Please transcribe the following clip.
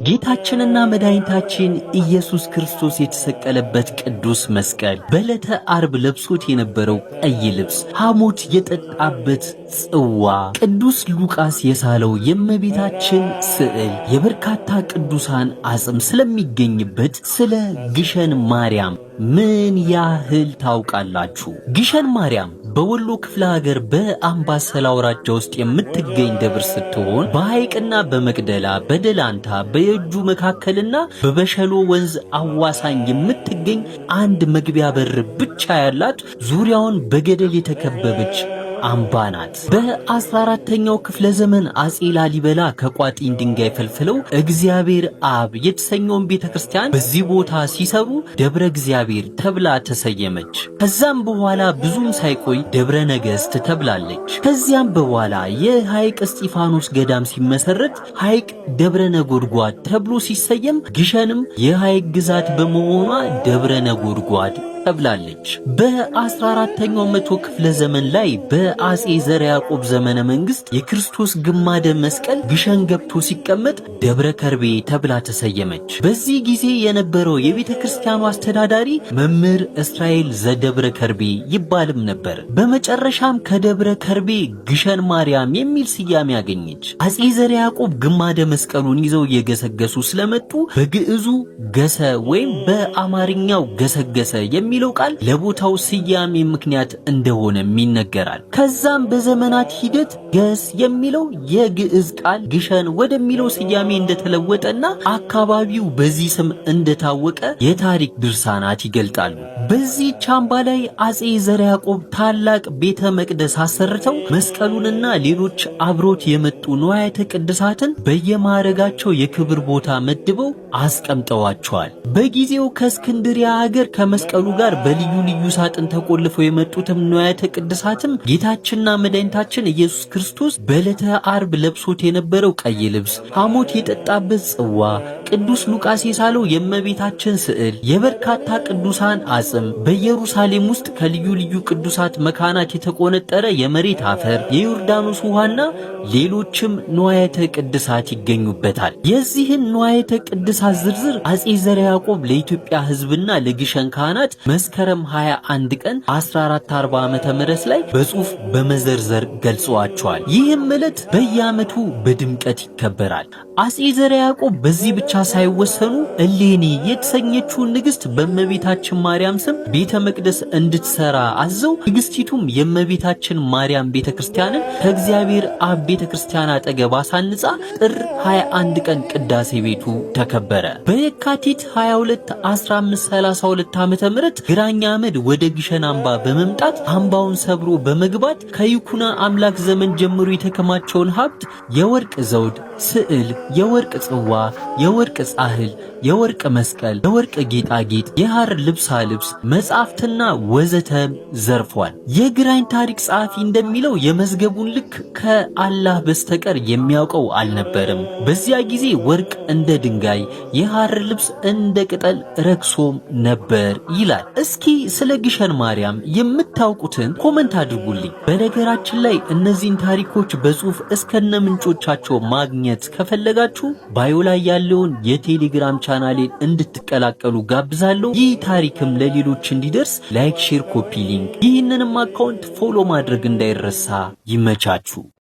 ጌታችንና መድኃኒታችን ኢየሱስ ክርስቶስ የተሰቀለበት ቅዱስ መስቀል፣ በዕለተ ዓርብ ለብሶት የነበረው ቀይ ልብስ፣ ሐሞት የጠጣበት ጽዋ፣ ቅዱስ ሉቃስ የሳለው የእመቤታችን ስዕል፣ የበርካታ ቅዱሳን አጽም ስለሚገኝበት ስለ ግሸን ማርያም ምን ያህል ታውቃላችሁ? ግሸን ማርያም በወሎ ክፍለ ሀገር በአምባሰል አውራጃ ውስጥ የምትገኝ ደብር ስትሆን በሐይቅና በመቅደላ በደላንታ በየጁ መካከልና በበሸሎ ወንዝ አዋሳኝ የምትገኝ አንድ መግቢያ በር ብቻ ያላት ዙሪያውን በገደል የተከበበች አምባ ናት። በ14ኛው ክፍለ ዘመን አጼ ላሊበላ ከቋጥኝ ድንጋይ ፈልፍለው እግዚአብሔር አብ የተሰኘውን ቤተክርስቲያን በዚህ ቦታ ሲሰሩ ደብረ እግዚአብሔር ተብላ ተሰየመች። ከዛም በኋላ ብዙም ሳይቆይ ደብረ ነገሥት ተብላለች። ከዚያም በኋላ የሐይቅ እስጢፋኖስ ገዳም ሲመሰረት ሐይቅ ደብረ ነጎድጓድ ተብሎ ሲሰየም ግሸንም የሐይቅ ግዛት በመሆኗ ደብረ ነጎድጓድ ተብላለች። በ14ኛው መቶ ክፍለ ዘመን ላይ በአጼ ዘርዓ ያዕቆብ ዘመነ መንግስት የክርስቶስ ግማደ መስቀል ግሸን ገብቶ ሲቀመጥ ደብረ ከርቤ ተብላ ተሰየመች። በዚህ ጊዜ የነበረው የቤተ ክርስቲያኑ አስተዳዳሪ መምህር እስራኤል ዘደብረ ከርቤ ይባልም ነበር። በመጨረሻም ከደብረ ከርቤ ግሸን ማርያም የሚል ስያሜ ያገኘች። አጼ ዘርዓ ያዕቆብ ግማደ መስቀሉን ይዘው እየገሰገሱ ስለመጡ በግዕዙ ገሰ ወይም በአማርኛው ገሰገሰ የሚለው ቃል ለቦታው ስያሜ ምክንያት እንደሆነም ይነገራል። ከዛም በዘመናት ሂደት ገስ የሚለው የግዕዝ ቃል ግሸን ወደሚለው ስያሜ እንደተለወጠና አካባቢው በዚህ ስም እንደታወቀ የታሪክ ድርሳናት ይገልጣሉ። በዚህ አምባ ላይ አጼ ዘርዓ ያዕቆብ ታላቅ ቤተ መቅደስ አሰርተው መስቀሉንና ሌሎች አብሮት የመጡ ንዋያተ ቅድሳትን በየማዕረጋቸው የክብር ቦታ መድበው አስቀምጠዋቸዋል። በጊዜው ከእስክንድሪያ ሀገር ከመስቀሉ ጋር በልዩ ልዩ ሳጥን ተቆልፈው የመጡትም ንዋያተ ቅድሳትም ጌታችንና መድኃኒታችን ኢየሱስ ክርስቶስ በዕለተ ዓርብ ለብሶት የነበረው ቀይ ልብስ፣ ሐሞት የጠጣበት ጽዋ፣ ቅዱስ ሉቃስ የሳለው የእመቤታችን ስዕል፣ የበርካታ ቅዱሳን አጽም፣ በኢየሩሳሌም ውስጥ ከልዩ ልዩ ቅዱሳት መካናት የተቆነጠረ የመሬት አፈር፣ የዮርዳኖስ ውሃና ሌሎችም ንዋያተ ቅድሳት ይገኙበታል። የዚህን ንዋያተ ቅድሳት ዝርዝር አጼ ዘርዓ ያዕቆብ ለኢትዮጵያ ሕዝብና ለግሸን ካህናት መስከረም 21 ቀን 1440 ዓመተ ምህረት ላይ በጽሑፍ በመዘርዘር ገልጸዋቸዋል። ይህም ዕለት በየዓመቱ በድምቀት ይከበራል። አጼ ዘርዓ ያዕቆብ በዚህ ብቻ ሳይወሰኑ እሌኒ የተሰኘችውን ንግሥት በእመቤታችን ማርያም ስም ቤተ መቅደስ እንድትሰራ አዘው ንግሥቲቱም የእመቤታችን ማርያም ቤተ ክርስቲያንን ከእግዚአብሔር አብ ቤተ ክርስቲያን አጠገብ አሳንጻ ጥር 21 ቀን ቅዳሴ ቤቱ ተከበረ። በየካቲት 22 1532 ዓመተ ምህረት ግራኝ አህመድ ወደ ግሸን አምባ በመምጣት አምባውን ሰብሮ በመግባት ከይኩኖ አምላክ ዘመን ጀምሮ የተከማቸውን ሀብት የወርቅ ዘውድ፣ ስዕል፣ የወርቅ ጽዋ፣ የወርቅ ጻሕል፣ የወርቅ መስቀል፣ የወርቅ ጌጣጌጥ፣ የሐር ልብሳ ልብስ፣ መጻሕፍትና ወዘተም ዘርፏል። የግራኝ ታሪክ ጸሐፊ እንደሚለው የመዝገቡን ልክ ከአላህ በስተቀር የሚያውቀው አልነበረም። በዚያ ጊዜ ወርቅ እንደ ድንጋይ፣ የሐር ልብስ እንደ ቅጠል ረክሶም ነበር ይላል። እስኪ ስለ ግሸን ማርያም የምታውቁትን ኮመንት አድርጉልኝ። በነገራችን ላይ እነዚህን ታሪኮች በጽሑፍ እስከነ ምንጮቻቸው ማግኘት ከፈለጋችሁ ባዮ ላይ ያለውን የቴሌግራም ቻናሌን እንድትቀላቀሉ ጋብዛለሁ። ይህ ታሪክም ለሌሎች እንዲደርስ ላይክ፣ ሼር፣ ኮፒ ሊንክ፣ ይህንንም አካውንት ፎሎ ማድረግ እንዳይረሳ። ይመቻችሁ።